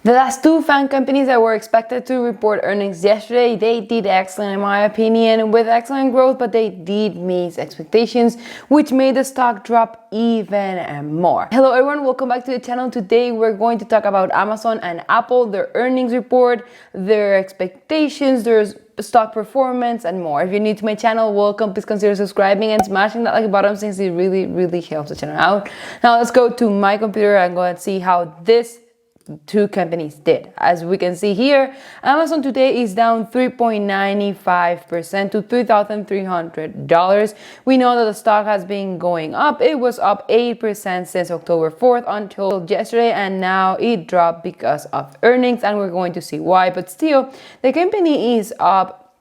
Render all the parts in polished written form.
The last two FAANG companies that were expected to report earnings yesterday, they did excellent in my opinion, with excellent growth, but they did miss expectations, which made the stock drop even more. Hello everyone, welcome back to the channel. Today we're going to talk about Amazon and Apple, their earnings report, their expectations, their stock performance, and more. If you're new to my channel, welcome. Please consider subscribing and smashing that like button since it really helps the channel out. Now let's go to my computer and go and see how this two companies did. As we can see here, Amazon today is down 3.95% to $3,300. We know that the stock has been going up. It was up 8% since October 4th until yesterday, and now it dropped because of earnings, and we're going to see why. But still, the company is up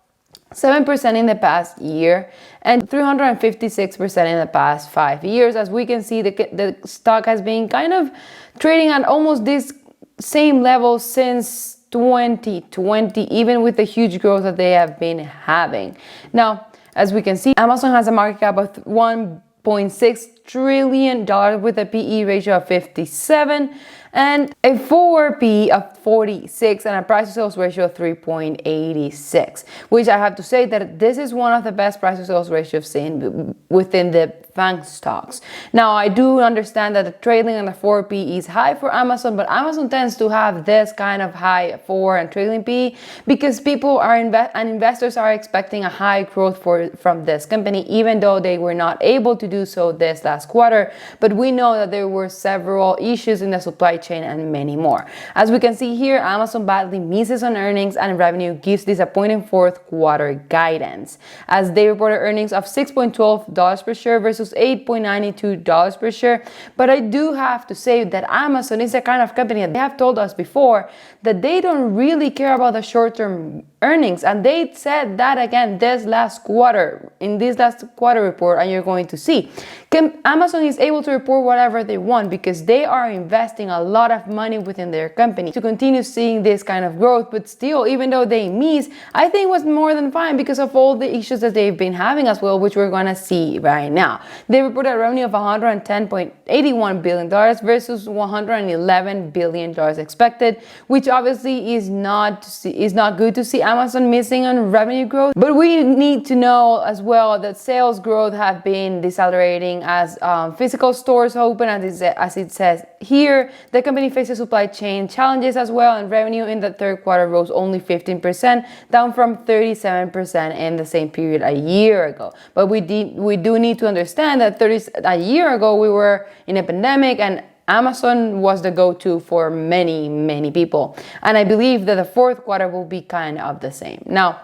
7% in the past year and 356% in the past 5 years. As we can see, the stock has been kind of trading at almost this same level since 2020, even with the huge growth that they have been having. Now, as we can see, Amazon has a market cap of $1.6 trillion with a PE ratio of 57 and a forward PE of 46 and a price to sales ratio of 3.86, which I have to say that this is one of the best price to sales ratios seen within the FAANG stocks. Now, I do understand that the trailing and the forward PE is high for Amazon, but Amazon tends to have this kind of high forward and trailing PE because people are investors are expecting a high growth from this company, even though they were not able to do so this last quarter. But we know that there were several issues in the supply chain and many more. As we can see here, Amazon badly misses on earnings and revenue, gives disappointing fourth quarter guidance, as they reported earnings of $6.12 per share versus $8.92 per share. But I do have to say that Amazon is the kind of company that they have told us before that they don't really care about the short-term earnings, and they said that again in this last quarter report, and you're going to see Amazon is able to report whatever they want because they are investing a lot of money within their company to continue seeing this kind of growth. But still, even though they miss, I think it was more than fine because of all the issues that they've been having as well, which we're gonna see right now. They reported a revenue of $110.81 billion versus $111 billion expected, which obviously is not good to see Amazon missing on revenue growth. But we need to know as well that sales growth have been decelerating as physical stores open, as it says here. The company faces supply chain challenges as well, and revenue in the third quarter rose only 15%, down from 37% in the same period a year ago. But we do need to understand that a year ago we were in a pandemic, and Amazon was the go-to for many people. And I believe that the fourth quarter will be kind of the same. Now,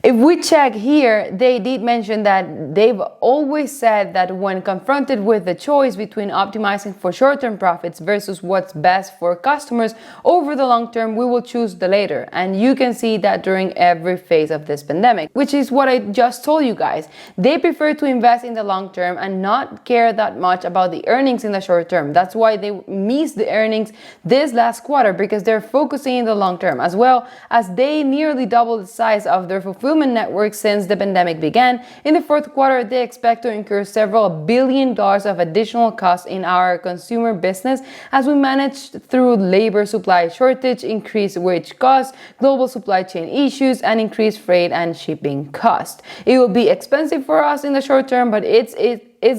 if we check here, they did mention that they've always said that when confronted with the choice between optimizing for short-term profits versus what's best for customers over the long term, we will choose the latter. And you can see that during every phase of this pandemic, which is what I just told you guys. They prefer to invest in the long term and not care that much about the earnings in the short term. That's why they missed the earnings this last quarter, because they're focusing in the long term, as well as they nearly doubled the size of their fulfillment network since the pandemic began. In the fourth quarter, they expect to incur several $1 billion of additional costs in our consumer business as we manage through labor supply shortage, increased wage costs, global supply chain issues, and increased freight and shipping costs. It will be expensive for us in the short term, but it's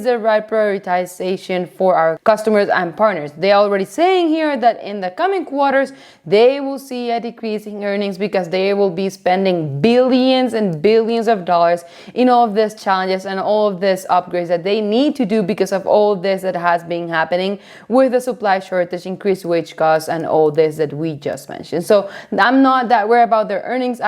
the right prioritization for our customers and partners. They're already saying here that in the coming quarters, they will see a decrease in earnings because they will be spending billions and billions of dollars in all of these challenges and all of these upgrades that they need to do because of all this that has been happening with the supply shortage, increased wage costs, and all this that we just mentioned. So I'm not that worried about their earnings.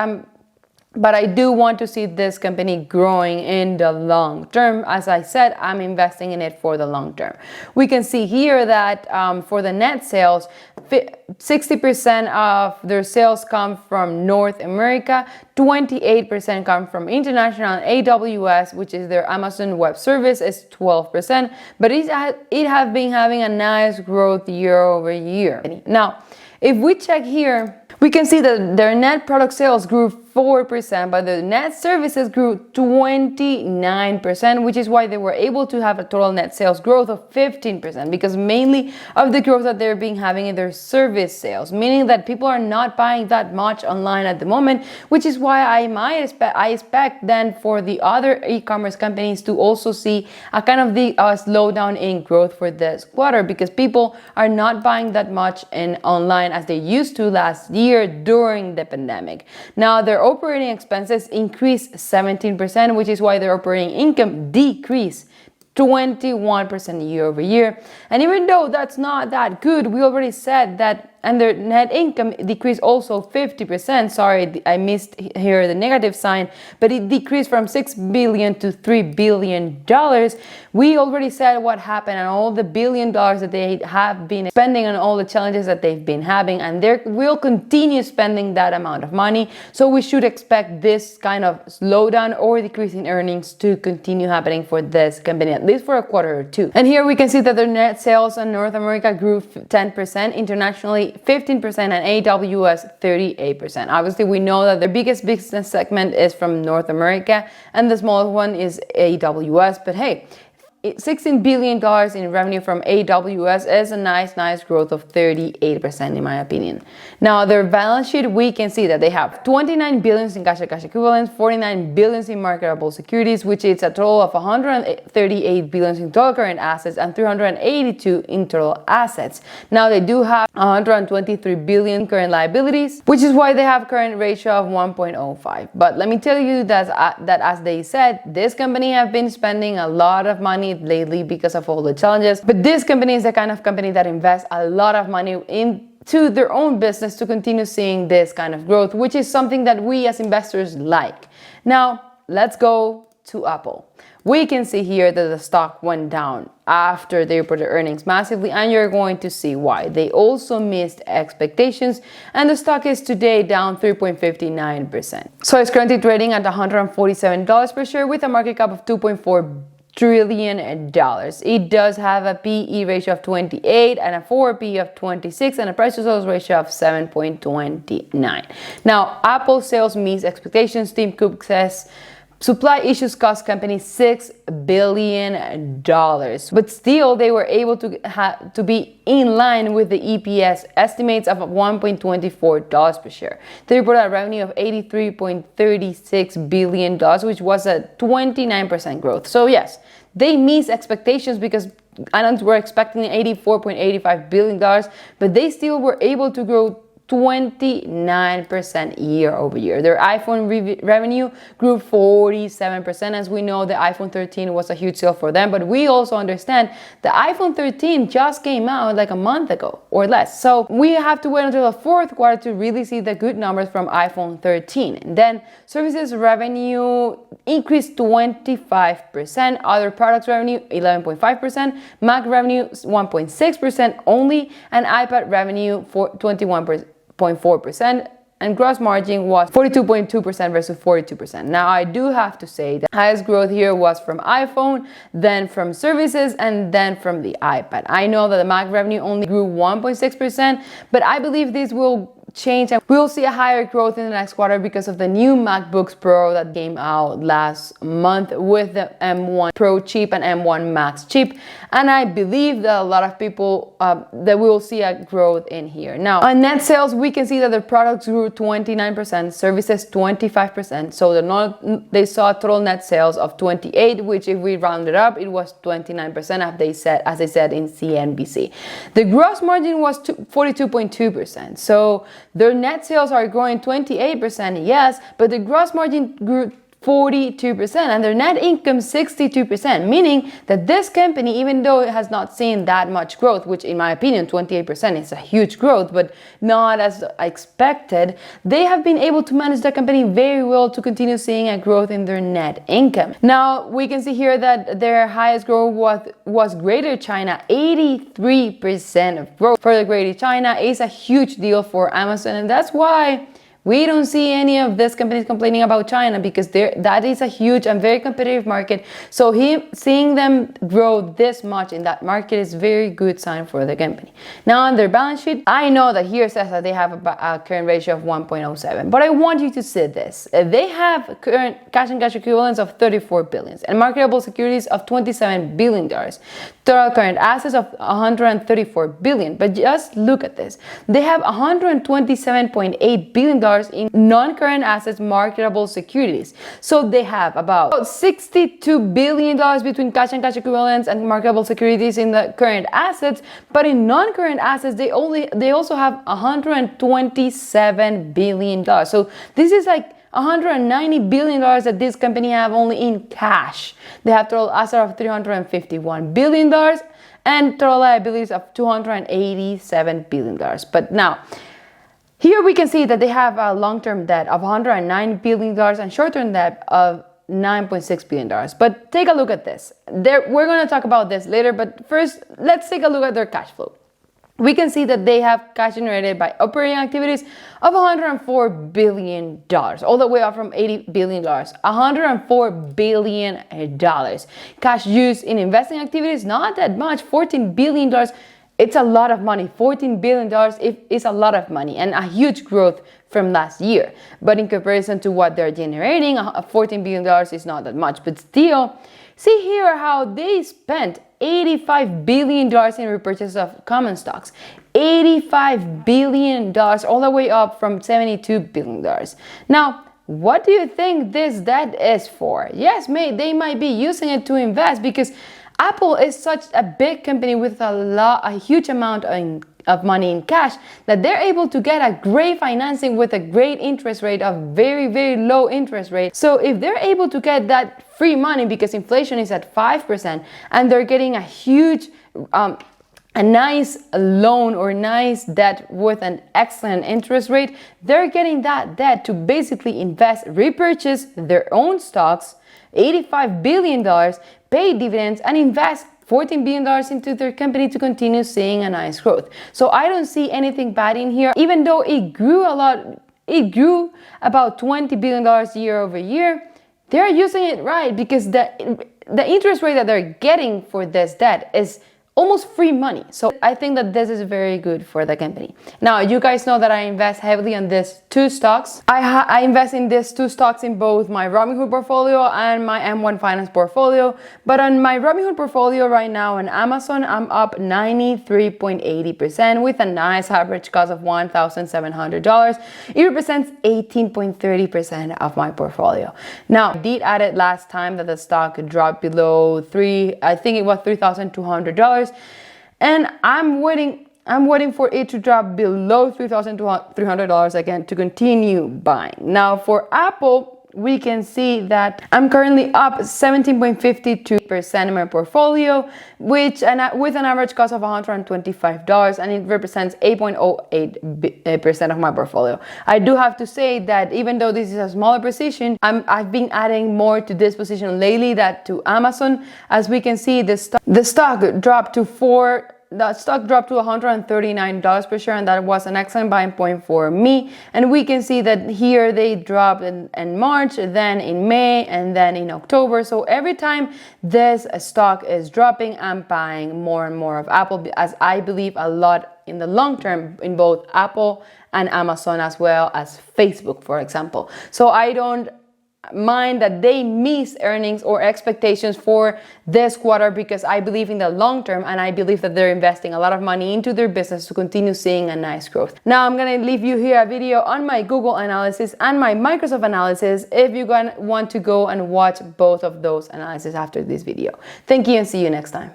But I do want to see this company growing in the long term. As I said, I'm investing in it for the long term. We can see here that for the net sales, 60% of their sales come from North America, 28% come from international, and AWS, which is their Amazon Web Service, is 12%. But it has been having a nice growth year over year. Now, if we check here, we can see that their net product sales grew 4%, but the net services grew 29%, which is why they were able to have a total net sales growth of 15%, because mainly of the growth that they're being having in their service sales, meaning that people are not buying that much online at the moment, which is why I expect then for the other e-commerce companies to also see a kind of the slowdown in growth for this quarter, because people are not buying that much in online as they used to last year during the pandemic. Now their operating expenses increased 17%, which is why their operating income decreased 21% year over year. And even though that's not that good, we already said that, and their net income decreased also 50%. Sorry, I missed here the negative sign, but it decreased from $6 billion to $3 billion. We already said what happened and all the $1 billion that they have been spending on all the challenges that they've been having, and they will continue spending that amount of money. So we should expect this kind of slowdown or decrease in earnings to continue happening for this company, at least for a quarter or two. And here we can see that their net sales in North America grew 10%, internationally 15%, and AWS 38%. Obviously, we know that their biggest business segment is from North America and the smallest one is AWS, but hey, $16 billion in revenue from AWS is a nice growth of 38% in my opinion. Now their balance sheet, we can see that they have 29 billions in cash and cash equivalents, 49 billions in marketable securities, which is a total of 138 billions in total current assets and 382 in total assets. Now they do have 123 billion current liabilities, which is why they have current ratio of 1.05. But let me tell you that as they said, this company have been spending a lot of money lately because of all the challenges, but this company is the kind of company that invests a lot of money into their own business to continue seeing this kind of growth, which is something that we as investors like. Now let's go to Apple. We can see here that the stock went down after they reported earnings massively, and you're going to see why. They also missed expectations, and the stock is today down 3.59%. So it's currently trading at $147 per share with a market cap of $2.4 trillion. It does have a PE ratio of 28 and a 4P of 26 and a price to sales ratio of 7.29. Now, Apple sales missed expectations. Tim Cook says supply issues cost company $6 billion, but still they were able to be in line with the EPS estimates of $1.24 per share. They reported a revenue of $83.36 billion, which was a 29% growth. So yes, they missed expectations because analysts were expecting $84.85 billion, but they still were able to grow 29% year over year. Their iPhone revenue grew 47%. As we know, the iPhone 13 was a huge sale for them, but we also understand the iPhone 13 just came out like a month ago or less. So we have to wait until the fourth quarter to really see the good numbers from iPhone 13. And then services revenue increased 25%, other products revenue 11.5%, Mac revenue 1.6% only, and iPad revenue for 21.4%, and gross margin was 42.2% versus 42%. Now I do have to say the highest growth here was from iPhone, then from services, and then from the iPad. I know that the Mac revenue only grew 1.6%, but I believe this will change and we'll see a higher growth in the next quarter because of the new MacBooks Pro that came out last month with the M1 Pro chip and M1 Max chip, and I believe that a lot of people that we will see a growth in here. Now on net sales, we can see that the products grew 29%, services 25%, so they saw total net sales of 28, which if we round it up, it was 29% as they said in CNBC. The gross margin was 42.2%, so their net sales are growing 28%, yes, but the gross margin grew 42% and their net income 62%, meaning that this company, even though it has not seen that much growth, which in my opinion 28% is a huge growth but not as expected, they have been able to manage the company very well to continue seeing a growth in their net income. Now we can see here that their highest growth was Greater China. 83% of growth for the Greater China is a huge deal for Amazon, and that's why We don't see any of these companies complaining about China because that is a huge and very competitive market. So seeing them grow this much in that market is very good sign for the company. Now on their balance sheet, I know that here says that they have a current ratio of 1.07, but I want you to see this. They have current cash and cash equivalents of 34 billion and marketable securities of $27 billion. Total current assets of 134 billion. But just look at this. They have 127.8 billion dollars in non-current assets marketable securities. So they have about $62 billion between cash and cash equivalents and marketable securities in the current assets, but in non-current assets they also have 127 billion dollars. So this is like $190 billion that this company have only in cash. They have total assets of $351 billion and total liabilities of $287 billion. But now, here we can see that they have a long-term debt of $109 billion and short-term debt of $9.6 billion. But take a look at this. We're going to talk about this later, but first, let's take a look at their cash flow. We can see that they have cash generated by operating activities of $104 billion, all the way up from $80 billion. $104 billion. Cash used in investing activities, not that much, $14 billion. It's a lot of money. $14 billion is a lot of money and a huge growth from last year. But in comparison to what they're generating, $14 billion is not that much. But still, see here how they spent $85 billion in repurchase of common stocks. $85 billion, all the way up from $72 billion. Now, what do you think this debt is for? Yes, they might be using it to invest because Apple is such a big company with a huge amount of money in cash that they're able to get a great financing with a great interest rate of very, very low interest rate. So if they're able to get that free money because inflation is at 5% and they're getting a huge a nice loan or nice debt with an excellent interest rate, they're getting that debt to basically invest, repurchase their own stocks, $85 billion, pay dividends, and invest $14 billion into their company to continue seeing a nice growth. So I don't see anything bad in here, even though it grew a lot. It grew about $20 billion year over year. They're using it right because the interest rate that they're getting for this debt is almost free money. So I think that this is very good for the company. Now, you guys know that I invest heavily on these two stocks. I invest in these two stocks in both my Robinhood portfolio and my M1 Finance portfolio. But on my Robinhood portfolio right now on Amazon, I'm up 93.80% with a nice average cost of $1,700. It represents 18.30% of my portfolio. Now, I did add it last time that the stock dropped below I think it was $3,200. And I'm waiting for it to drop below $3,300 again to continue buying. Now for Apple, we can see that I'm currently up 17.52% in my portfolio, with an average cost of $125, and it represents 8.08% of my portfolio. I do have to say that even though this is a smaller position, I've been adding more to this position lately than to Amazon. As we can see, the stock dropped to $139 per share, and that was an excellent buying point for me. And we can see that here they dropped in March, then in May, and then in October. So every time this stock is dropping, I'm buying more and more of Apple, as I believe a lot in the long term in both Apple and Amazon, as well as Facebook, for example. So I don't mind that they miss earnings or expectations for this quarter because I believe in the long term, and I believe that they're investing a lot of money into their business to continue seeing a nice growth. Now I'm gonna leave you here a video on my Google analysis and my Microsoft analysis if you want to go and watch both of those analyses after this video. Thank you and see you next time.